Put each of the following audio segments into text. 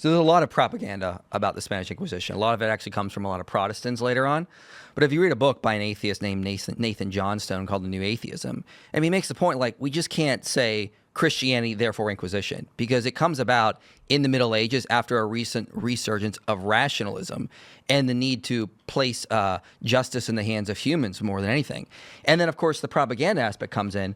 So there's a lot of propaganda about the Spanish Inquisition. A lot of it actually comes from a lot of Protestants later on. But if you read a book by an atheist named Nathan Johnstone called The New Atheism, and he makes the point, like, we just can't say Christianity, therefore Inquisition, because it comes about in the Middle Ages after a recent resurgence of rationalism and the need to place justice in the hands of humans more than anything. And then, of course, the propaganda aspect comes in.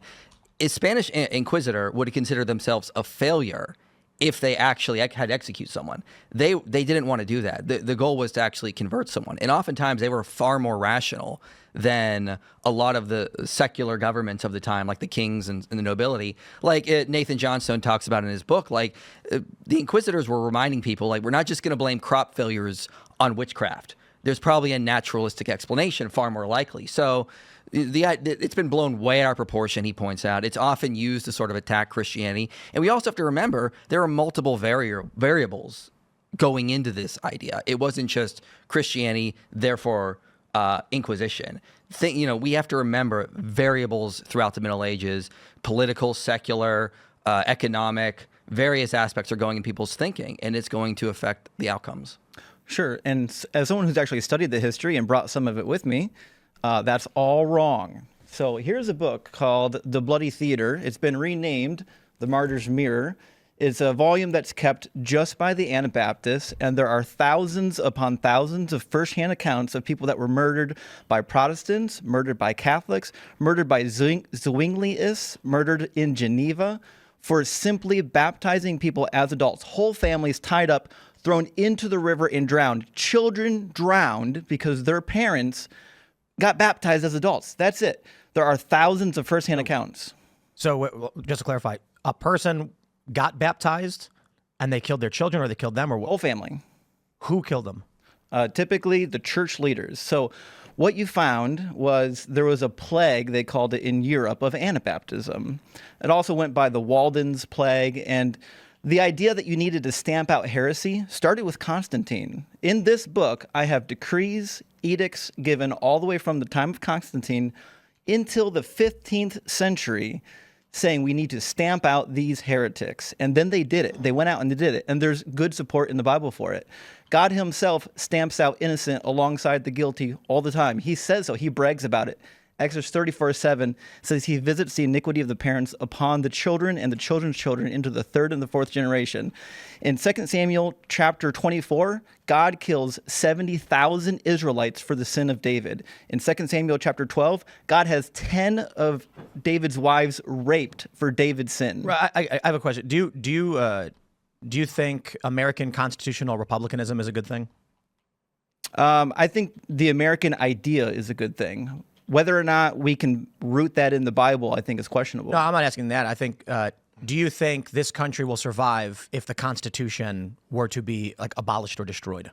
A Spanish inquisitor would consider themselves a failure if they actually had to execute someone. They didn't want to do that. The goal was to actually convert someone. And oftentimes they were far more rational than a lot of the secular governments of the time, like the kings and the nobility. Like Nathan Johnstone talks about in his book, like the inquisitors were reminding people, like, we're not just going to blame crop failures on witchcraft. There's probably a naturalistic explanation, far more likely. So it's been blown way out of proportion, he points out. It's often used to sort of attack Christianity. And we also have to remember there are multiple variables going into this idea. It wasn't just Christianity, therefore Inquisition. We have to remember variables throughout the Middle Ages, political, secular, economic, various aspects are going in people's thinking, and it's going to affect the outcomes. Sure. And as someone who's actually studied the history and brought some of it with me, that's all wrong. So here's a book called The Bloody Theater. It's been renamed The Martyr's Mirror. It's a volume that's kept just by the Anabaptists, and there are thousands upon thousands of firsthand accounts of people that were murdered by Protestants, murdered by Catholics, murdered by Zwingliists, murdered in Geneva for simply baptizing people as adults. Whole families tied up, thrown into the river and drowned. Children drowned because their parents got baptized as adults. That's it. There are thousands of firsthand accounts. So just to clarify, a person got baptized and they killed their children, or they killed them, or what? Whole family. Who killed them? Typically the church leaders. So what you found was there was a plague, they called it in Europe, of Anabaptism. It also went by the Walden's plague, and the idea that you needed to stamp out heresy started with Constantine. In this book, I have decrees, edicts given all the way from the time of Constantine until the 15th century saying we need to stamp out these heretics. And then they did it. They went out and they did it. And there's good support in the Bible for it. God himself stamps out innocent alongside the guilty all the time. He says so. He brags about it. Exodus 34:7 says he visits the iniquity of the parents upon the children and the children's children into the third and the fourth generation. In 2 Samuel chapter 24, God kills 70,000 Israelites for the sin of David. In 2 Samuel chapter 12, God has 10 of David's wives raped for David's sin. Right, I have a question. Do you think American constitutional republicanism is a good thing? I think the American idea is a good thing. Whether or not we can root that in the Bible, I think is questionable. No, I'm not asking that. I think, do you think this country will survive if the Constitution were to be like abolished or destroyed?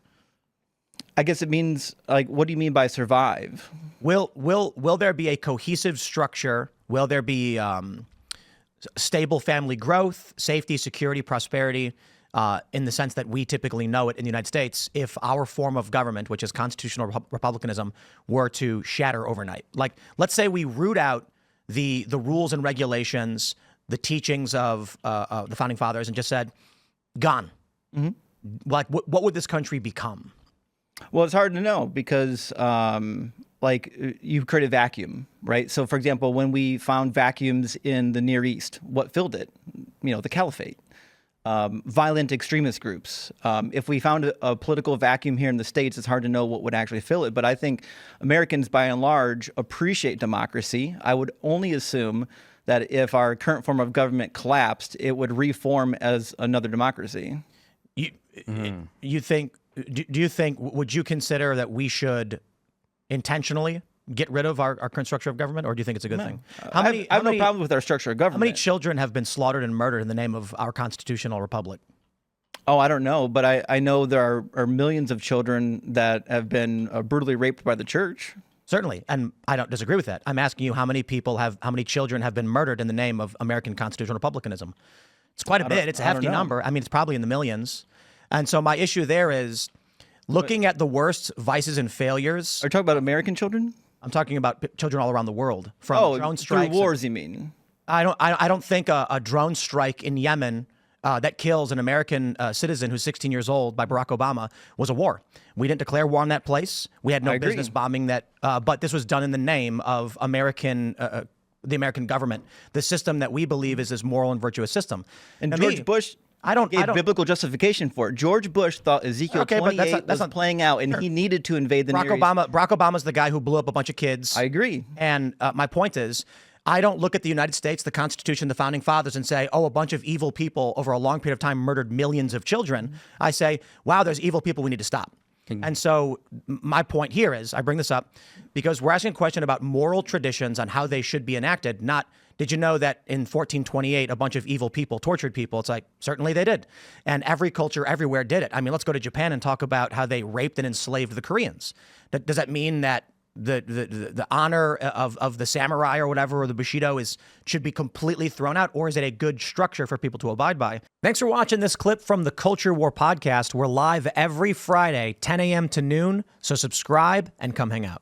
I guess it means, like, what do you mean by survive? Will there be a cohesive structure? Will there be stable family growth, safety, security, prosperity, in the sense that we typically know it in the United States, if our form of government, which is constitutional republicanism, were to shatter overnight? Like, let's say we root out the rules and regulations, the teachings of the founding fathers, and just said, gone. Mm-hmm. Like, what would this country become? Well, it's hard to know because, you've created a vacuum, right? So, for example, when we found vacuums in the Near East, what filled it? The caliphate. Violent extremist groups. If we found a political vacuum here in the States, it's hard to know what would actually fill it. But I think Americans, by and large, appreciate democracy. I would only assume that if our current form of government collapsed, it would reform as another democracy. Do you think, would you consider that we should intentionally get rid of our current structure of government, or do you think it's a good thing? I have no problem with our structure of government. How many children have been slaughtered and murdered in the name of our constitutional republic? Oh, I don't know, but I know there are millions of children that have been brutally raped by the church. Certainly, and I don't disagree with that. I'm asking you how many children have been murdered in the name of American constitutional republicanism? It's quite a bit. It's a hefty number. I mean, it's probably in the millions. And so my issue there is looking at the worst vices and failures. Are you talking about American children? I'm talking about children all around the world. From drone strikes. Through wars, you mean? I don't think a drone strike in Yemen that kills an American citizen who's 16 years old by Barack Obama was a war. We didn't declare war on that place. We had no business bombing that, but this was done in the name of the American government, the system that we believe is this moral and virtuous system. And George Bush gave biblical justification for it. George Bush thought Ezekiel 28 was playing out, and he needed to invade the Near East. Barack Obama's the guy who blew up a bunch of kids. I agree. And my point is, I don't look at the United States, the Constitution, the Founding Fathers, and say, oh, a bunch of evil people over a long period of time murdered millions of children. I say, wow, there's evil people we need to stop. And so my point here is, I bring this up because we're asking a question about moral traditions on how they should be enacted, not did you know that in 1428 a bunch of evil people tortured people? It's like, certainly they did. And every culture everywhere did it. I mean, let's go to Japan and talk about how they raped and enslaved the Koreans. Does that mean that the honor of the samurai or whatever, or the Bushido should be completely thrown out? Or is it a good structure for people to abide by? Thanks for watching this clip from the Culture War podcast. We're live every Friday, 10 a.m. to noon. So subscribe and come hang out.